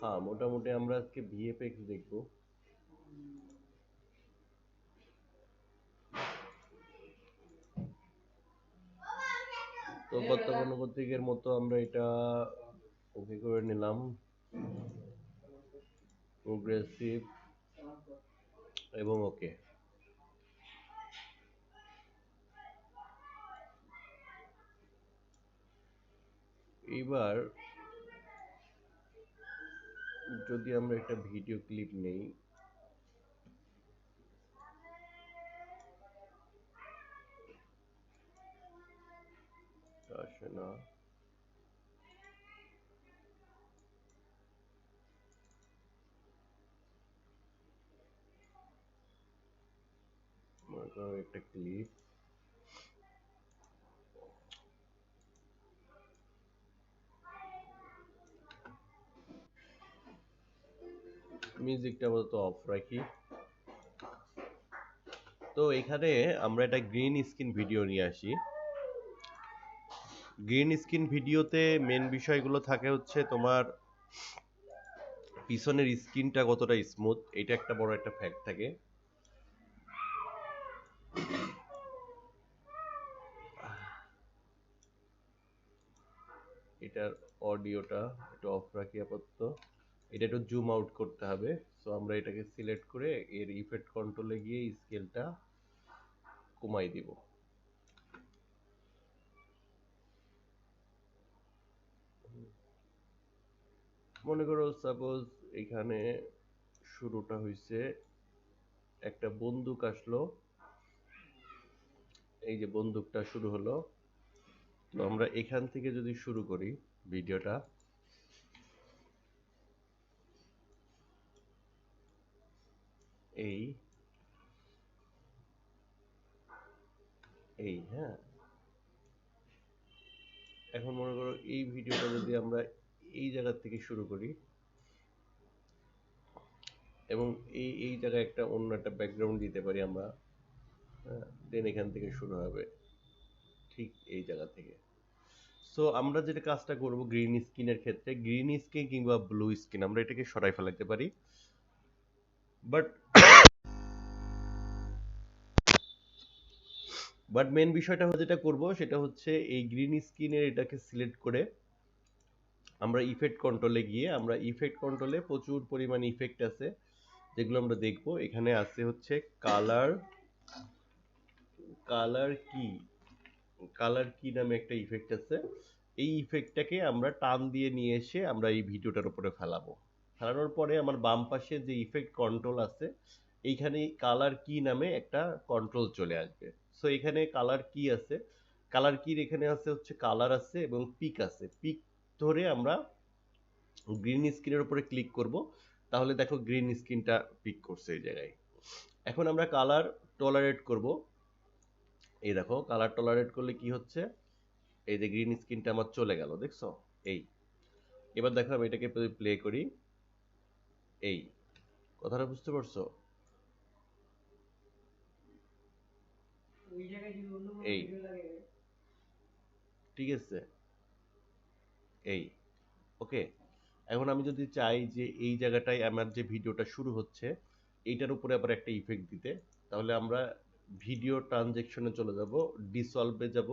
হ্যাঁ, মোটামুটি আমরা আজকে ভিএফএক্স দেখব। তো গতানুগতিকের মতো আমরা এটা ওকে করে নিলাম, প্রোগ্রেসিভ এবং ওকে। এবার যদি আমরা একটা ভিডিও ক্লিপ নেই, আসে না, মনে করো একটা ক্লিপ, মিউজিকটা আপাতত অফ রাখি। তো এখানে আমরা একটা গ্রিন স্ক্রিন ভিডিও নিয়ে আসি। গ্রিন স্ক্রিন ভিডিওতে মেন বিষয়গুলো থাকে হচ্ছে তোমার পিছনের স্ক্রিনটা কতটা স্মুথ, এটা একটা বড় একটা ফ্যাক্ট থাকে। এটার অডিওটা একটু অফ রাখি আপাতত। এটা একটু জুম আউট করতে হবে, সো আমরা এটাকে সিলেক্ট করে এর ইফেক্ট কন্ট্রোলে গিয়ে স্কেলটা কমাই দিব। মনে করো সাপোজ এখানে শুরুটা হইছে, একটা বন্দুক আসলো, এই যে বন্দুকটা শুরু হলো। তো আমরা এখান থেকে যদি শুরু করি ভিডিওটা, এই এই হ্যাঁ, এখন মনে করো এই ভিডিওটা যদি আমরা এই জায়গা থেকে শুরু করি এবং এই এই জায়গায় একটা অন্য একটা ব্যাকগ্রাউন্ড দিতে পারি আমরা, দেন এখান থেকে শুরু হবে ঠিক এই জায়গা থেকে। সো আমরা যেটা কাজটা করব গ্রিন স্ক্রিনের ক্ষেত্রে, গ্রিন স্ক্রিন কিংবা ব্লু স্ক্রিন আমরা এটাকে সরাই ফেলাতে পারি। বাট মেন বিষয়টা যেটা করব সেটা হচ্ছে এই গ্রিন স্ক্রিনের এটাকে সিলেক্ট করে আমরা ইফেক্ট কন্ট্রোলে গিয়ে, আমরা ইফেক্ট কন্ট্রোলে প্রচুর পরিমাণ ইফেক্ট আছে যেগুলো আমরা দেখব। এখানে আছে হচ্ছে কালার, কালার কি, কালার কি নামে একটা ইফেক্ট আছে। এই ইফেক্টটাকে আমরা টান দিয়ে নিয়ে এসে আমরা এই ভিডিওটার উপরে ফেলাবো। ফেলানোর পরে আমার বাম পাশে যে ইফেক্ট কন্ট্রোল আছে, এইখানে কালার কি নামে একটা কন্ট্রোল চলে আসবে। সো এখানে কালার কি আছে, কালার কির এখানে আছে হচ্ছে কালার আছে এবং পিক আছে। পিক ধরে আমরা গ্রিন স্ক্রিনের উপরে ক্লিক করব, তাহলে দেখো গ্রিন স্ক্রিনটা পিক করছে এই জায়গায়। এখন আমরা কালার টলারেট করব, এই দেখো কালার টলারেট করলে কি হচ্ছে, এই যে গ্রিন স্ক্রিনটা আমার চলে গেল, দেখছো? এই এবার দেখো আমি এটাকে প্লে করি, এই কথাটা বুঝতে পারছো? এই ঠিক আছে, এই ওকে। এখন আমি যদি চাই যে এই জায়গাটায় আমার যে ভিডিওটা শুরু হচ্ছে এইটার উপরে আবার একটা ইফেক্ট দিতে, তাহলে আমরা ভিডিও ট্রানজেকশনে চলে যাব, ডিসলভে যাব,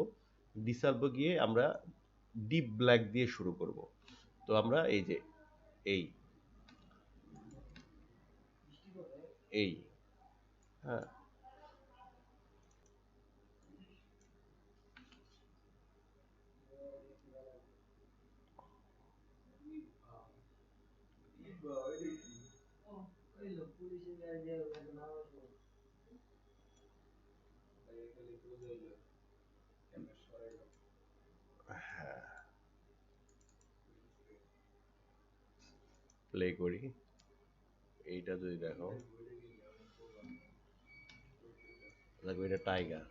ডিসলভে গিয়ে আমরা ডিপ ব্ল্যাক দিয়ে শুরু করব। তো আমরা এই যে এই এই হ্যাঁ, হ্যাঁ প্লে করি, এইটা যদি দেখো, দেখো এটা টাইগার।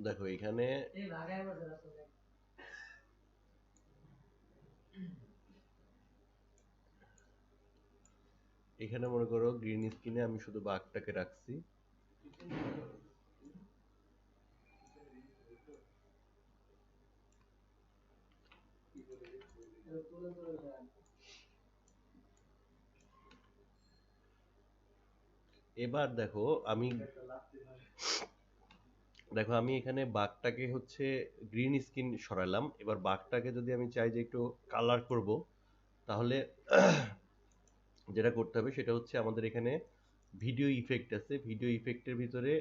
দেখো এখানে এখানে মনে করো গ্রিন স্ক্রিনে আমি শুধু বাঘটাকে রাখছি। এবার দেখো আমি এখানে বাঘটাকে হচ্ছে গ্রিন স্ক্রিন সরালাম। এবার বাঘটাকে যদি আমি চাই যে একটু কালার করব, তাহলে যেটা করতে হবে সেটা হচ্ছে আমাদের এখানে ভিডিও ইফেক্ট আছে। ভিডিও ইফেক্টের ভিতরে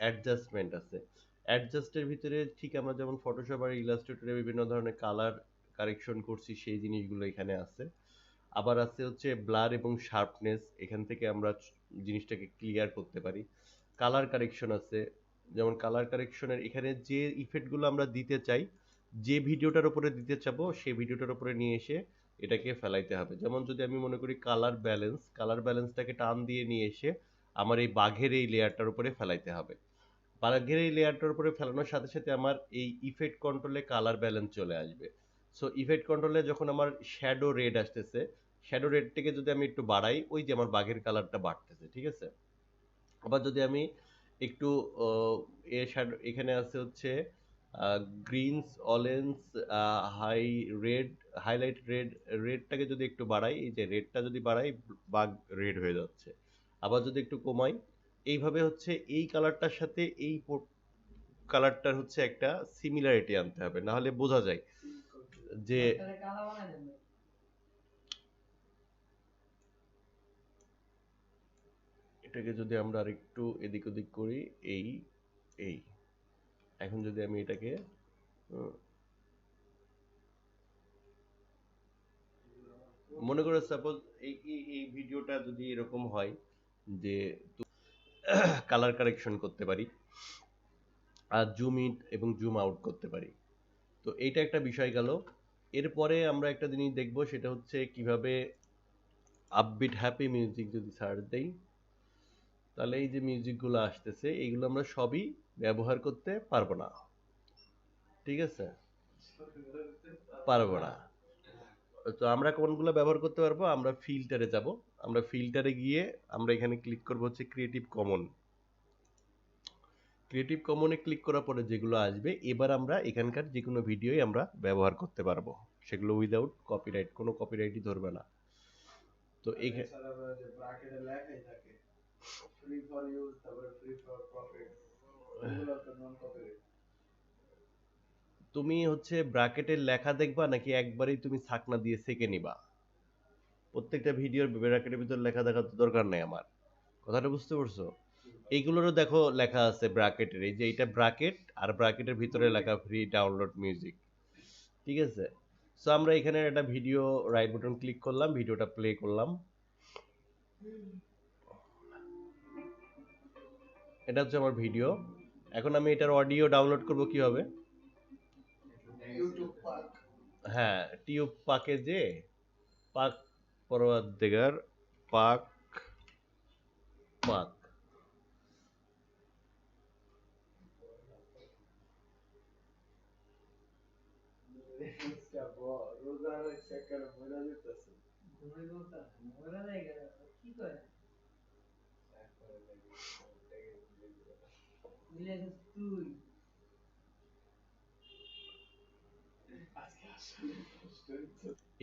অ্যাডজাস্টমেন্ট আছে। অ্যাডজাস্টের ভিতরে ঠিক আমরা যেমন ফটোশপ আর ইলাস্ট্রেটরে বিভিন্ন ধরনের কালার কারেকশন করছি সেই জিনিসগুলো এখানে আছে। আবার আছে হচ্ছে ব্লার এবং শার্পনেস, এখান থেকে আমরা জিনিসটাকে ক্লিয়ার করতে পারি। কালার কারেকশন আছে, যেমন কালার কারেকশনের এখানে যে ইফেক্টগুলো আমরা দিতে চাই, যে ভিডিওটার উপরে দিতে চাবো সেই ভিডিওটার উপরে নিয়ে এসে এটাকে ফেলাইতে হবে। যেমন যদি আমি মনে করি কালার ব্যালেন্সটাকে টান দিয়ে নিয়ে এসে আমার এই বাঘের এই লেয়ারটার উপরে ফেলাইতে হবে। বাঘের এই লেয়ারটার উপরে ফেলানোর সাথে সাথে আমার এই ইফেক্ট কন্ট্রোলে কালার ব্যালেন্স চলে আসবে। সো ইফেক্ট কন্ট্রোলে যখন আমার শ্যাডো রেড আসতেছে, শ্যাডো রেডটাকে যদি আমি একটু বাড়াই, ওই যে আমার বাঘের কালারটা বাড়তেছে, ঠিক আছে। আবার যদি আমি একটু এখানে আছে হচ্ছে greens orange high red, highlight red, রেডটাকে যদি একটু বাড়াই, এই যে রেডটা যদি বাড়াই বাঘ রেড হয়ে যাচ্ছে। আবার যদি একটু কমাই, এইভাবে হচ্ছে এই কালারটার সাথে এই কালারটার হচ্ছে একটা সিমিলারিটি আনতে হবে, না হলে বোঝা যায় যে এটাকে যদি আমরা আরেকটু এদিক ওদিক করি, এই এই এখন যদি আমি এটাকে মনে করো সাপোজ এই ভিডিওটা যদি এরকম হয় যে কালার কারেকশন করতে পারি আর জুম ইন এবং জুম আউট করতে পারি, তো এইটা একটা বিষয় গেল। এরপরে আমরা একটা জিনিস দেখব, সেটা হচ্ছে কিভাবে আপবিট হ্যাপি মিউজিক যদি সার্চ দেই, তাহলে এই যে মিউজিকগুলো আসতেছে এইগুলো আমরা সবই ব্যবহার করতে পারবো না, ঠিক আছে, পারবো না। তো আমরা কোনগুলো ব্যবহার করতে পারবো, আমরা ফিল্টারে যাব। আমরা ফিল্টারে গিয়ে আমরা এখানে ক্লিক করব হচ্ছে ক্রিয়েটিভ কমন। ক্রিয়েটিভ কমনে ক্লিক করার পরে যেগুলো আসবে, এবার আমরা এখানকার যে কোনো ভিডিওই আমরা ব্যবহার করতে পারবো, সেগুলো উইদাউট কপিরাইট, কোনো কপিরাইটই ধরবে না। তো এখানে তুমি হচ্ছে ব্র্যাকেটের লেখা দেখবা নাকি একবারেই তুমি ছাকনা দিয়ে সেঁকে নিবা? প্রত্যেকটা ভিডিওর ব্র্যাকেটের ভিতর লেখা দেখার তো দরকার নেই আমার, কথাটা বুঝতে পারছো? এইগুলোরও দেখো লেখা আছে ব্র্যাকেটের, এই যে এটা ব্র্যাকেট, আর ব্র্যাকেটের ভিতরে লেখা ফ্রি ডাউনলোড মিউজিক, ঠিক আছে। সো আমরা এখানে একটা ভিডিও রাইট বাটন ক্লিক করলাম, ভিডিওটা প্লে করলাম। এটা হচ্ছে আমার ভিডিও। এখন আমি এটার অডিও ডাউনলোড করব কিভাবে? হ্যাঁ, টিউব পাকে যে পাক পরওয়ার পাক পাক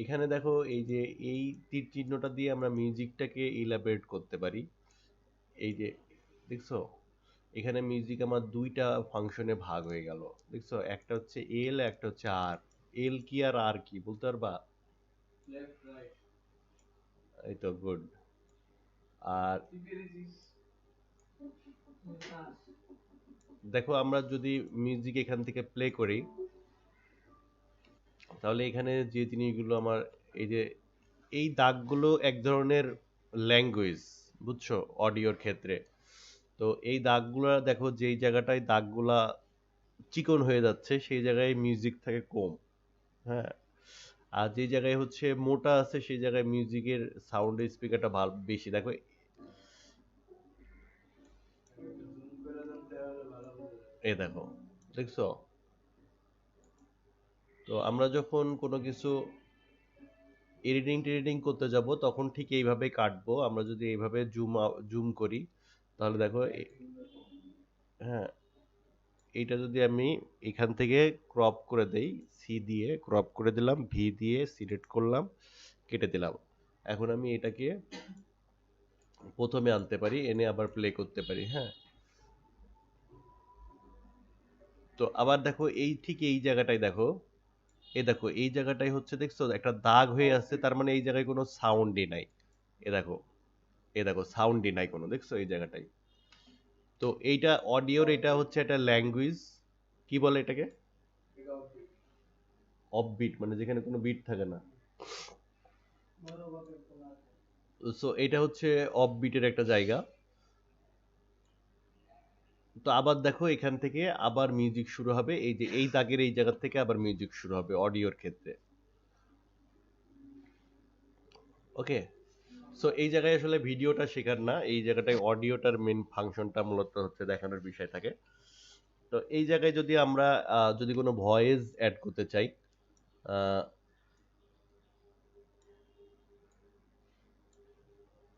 এখানে দেখো এই যে এই তীর চিহ্নটা দিয়ে আমরা মিউজিকটাকে ইলাবোরেট করতে পারি। এই যে দেখছো, এখানে মিউজিক আমার দুইটা ফাংশনে ভাগ হয়ে গেল, দেখছো, একটা হচ্ছে এল, একটা হচ্ছে আর। এল কি আর আর কি বলতে পারবা? এই তো গুড। আর দেখো আমরা যদি মিউজিক এখান থেকে প্লে করি, তাহলে এখানে যে জিনিসগুলো আমার, এই যে এই দাগগুলো এক ধরনের ল্যাঙ্গুয়েজ, বুঝছো, অডিওর ক্ষেত্রে। তো এই দাগগুলা দেখো, যেই জায়গাটায় দাগগুলা চিকন হয়ে যাচ্ছে সেই জায়গায় মিউজিক থাকে কম। হ্যাঁ, আর যে জায়গায় হচ্ছে মোটা আছে সেই জায়গায় মিউজিকের সাউন্ডের স্পিকারটা বেশি। দেখো, এই দেখো, দেখছো? তো আমরা যখন কোনো কিছু এডিটিং টেডিটিং করতে যাব তখন ঠিক এইভাবেই কাটবো। আমরা যদি এইভাবে জুম করি তাহলে দেখো হ্যাঁ, এইটা যদি আমি এখান থেকে ক্রপ করে দেই, সি দিয়ে ক্রপ করে দিলাম, ভি দিয়ে সিলেক্ট করলাম, কেটে দিলাম। এখন আমি এটাকে প্রথমে আনতে পারি, এনে আবার প্লে করতে পারি। হ্যাঁ, তো আবার দেখো এই ঠিক এই জায়গাটায় দেখো, এই দেখো এই জায়গাটায় হচ্ছে দেখছো একটা দাগ হয়ে আছে, তার মানে এই জায়গায় কোনো সাউন্ডই নাই। এ দেখো, এ দেখো সাউন্ডই নাই কোনো, দেখছো এই জায়গাটায়? তো এইটা অডিওর, এটা হচ্ছে একটা ল্যাঙ্গুয়েজ, কি বলে এটাকে? অফবিট, মানে যেখানে কোনো বিট থাকে না। সো এটা হচ্ছে অফবিটের একটা জায়গা। তো আবার দেখো এখান থেকে আবার মিউজিক শুরু হবে, এই যে এই দাগের এই জায়গা থেকে আবার মিউজিক শুরু হবে অডিওর ক্ষেত্রে। ওকে, সো এই জায়গায় আসলে ভিডিওটা শেখার না, এই জায়গাটায় অডিওটার মেন ফাংশনটা মূলত হচ্ছে দেখানোর বিষয় থাকে। তো এই জায়গায় যদি আমরা যদি কোনো ভয়েস অ্যাড করতে চাই, আহ,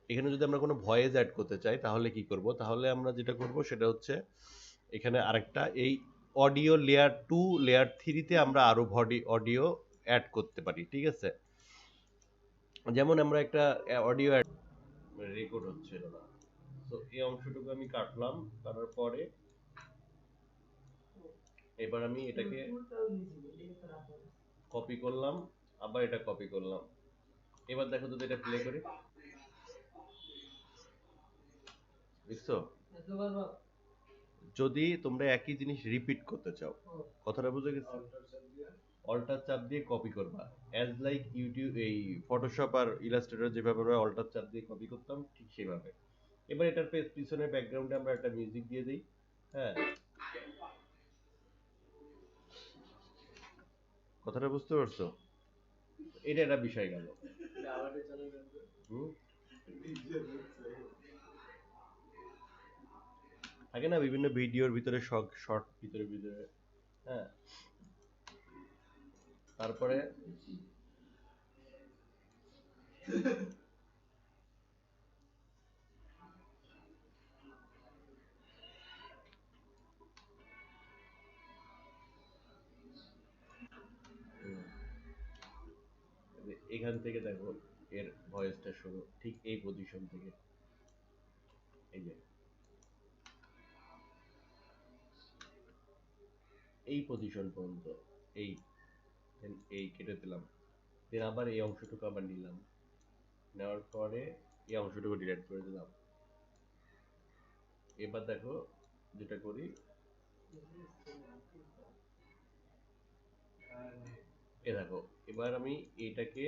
এখানে যদি আমরা কোনো ভয়েস অ্যাড করতে চাই তাহলে কি করব? তাহলে আমরা যেটা করব সেটা হচ্ছে এখানে আরেকটা এই অডিও লেয়ার 2 লেয়ার 3 তে আমরা আরো অডিও অ্যাড করতে পারি, ঠিক আছে? যেমন আমরা একটা অডিও রেকর্ড হচ্ছিল না, তো এই অংশটুকু আমি কাটলাম, কাটার পরে এবার আমি এটাকে কপি করলাম, আবার এটা কপি করলাম। এবার দেখো যদি এটা প্লে করি, দেখছো? যদি তোমরা একই জিনিস রিপিট করতে চাও, কথাটা বুঝে গেছো? অল্টার চাপ দিয়ে কপি করবা, অ্যাজ লাইক ইউটিউব, এই ফটোশপ আর ইলাস্ট্রেটর যেভাবে আমরা অল্টার চাপ দিয়ে কপি করতাম ঠিক সেভাবে। এবার এটার পিছনে ব্যাকগ্রাউন্ডে আমরা একটা মিউজিক দিয়ে দিই। হ্যাঁ, কথাটা বুঝতে পারছো? এটা একটা বিষয় গেল। হুম, থাকে না বিভিন্ন ভিডিওর ভিতরে শর্ট ভিতরে ভিতরে। হ্যাঁ, তারপরে এখান থেকে দেখো এর ভয়েসটা শুরু ঠিক এই পজিশন থেকে, এই যে এই পজিশন পর্যন্ত, এই এই কেটে দিলাম, দেন আবার এই অংশটুকু আবার নিলাম, নেওয়ার পরে এই অংশটুকু ডিলিট করে দিলাম। এবার দেখো যেটা করি, এ দেখো এবার আমি এইটাকে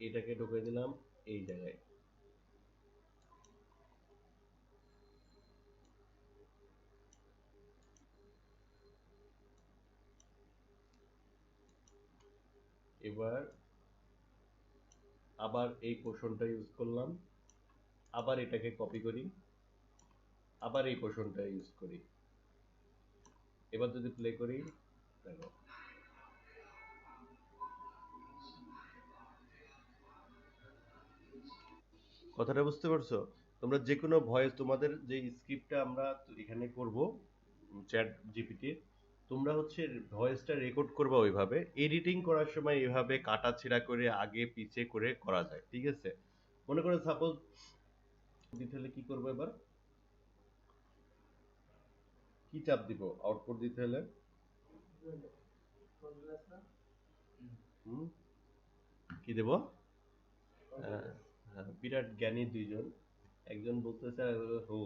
এটাকে ঢুকে দিলাম এই জায়গায়। এবার আবার এই পোর্শনটা ইউজ করলাম, আবার এটাকে কপি করি, আবার এই পোর্শনটা ইউজ করি। এবার যদি প্লে করি, দেখো কথাটা বুঝতে পারছো? তোমরা যে কোনো ভয়েস, তোমাদের যে স্ক্রিপ্টটা আমরা এখানে করব চ্যাট জিপিটি, তোমরা হচ্ছে ভয়েসটা রেকর্ড করবা ওইভাবে, এডিটিং করার সময় এভাবে কাটাছেঁড়া করে আগে পিছে করে করা যায়, ঠিক আছে? মনে করো সাপোজ দিতে হলে কি করবো এবার, কি চাপ দিব আউটপুট দিতে হলে? হুম, কি দেব? বিরাট জ্ঞানী দুইজন, একজন বলতেছে হো,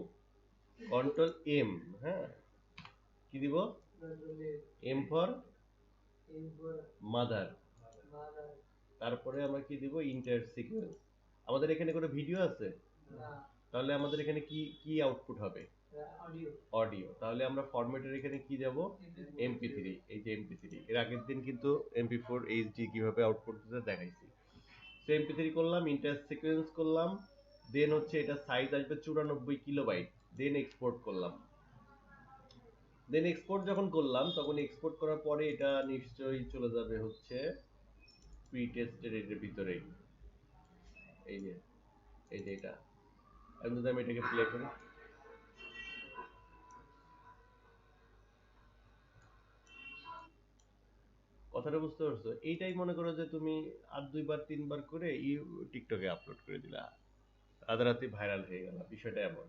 কন্ট্রোল এম। হ্যাঁ, কি দিব? M for mother. তারপরে আমরা কি দিব, ইন্টার সিকোয়েন্স। আমাদের এখানে কোনো ভিডিও আছে? তাহলে আমাদের এখানে কি কি আউটপুট হবে? অডিও। তাহলে আমরা ফরম্যাটের এখানে কি যাব, এমপি3। এই যে এমপি3, এর আগের দিন কিন্তু এমপি4 এইচডি কিভাবে আউটপুট দিতে দেখাইছি। তো এমপি3 করলাম, ইন্টার সিকোয়েন্স করলাম, দেন হচ্ছে এটা সাইজ আসবে 94 কিলোবাইট, দেন এক্সপোর্ট করলাম। দেন এক্সপোর্ট যখন করলাম, তখন এক্সপোর্ট করার পরে এটা নিশ্চয়ই চলে যাবে হচ্ছে প্রি টেস্টের এর ভিতরেই। এই যে, এই যে এটা। এখন যদি আমি এটাকে প্লে করি, কথাটা বুঝতে পারছো? এইটাই মনে করো যে তুমি আর দুইবার তিনবার করে টিকটকে আপলোড করে দিলা, রাতারাতি ভাইরাল হয়ে গেল, বিষয়টা এমন।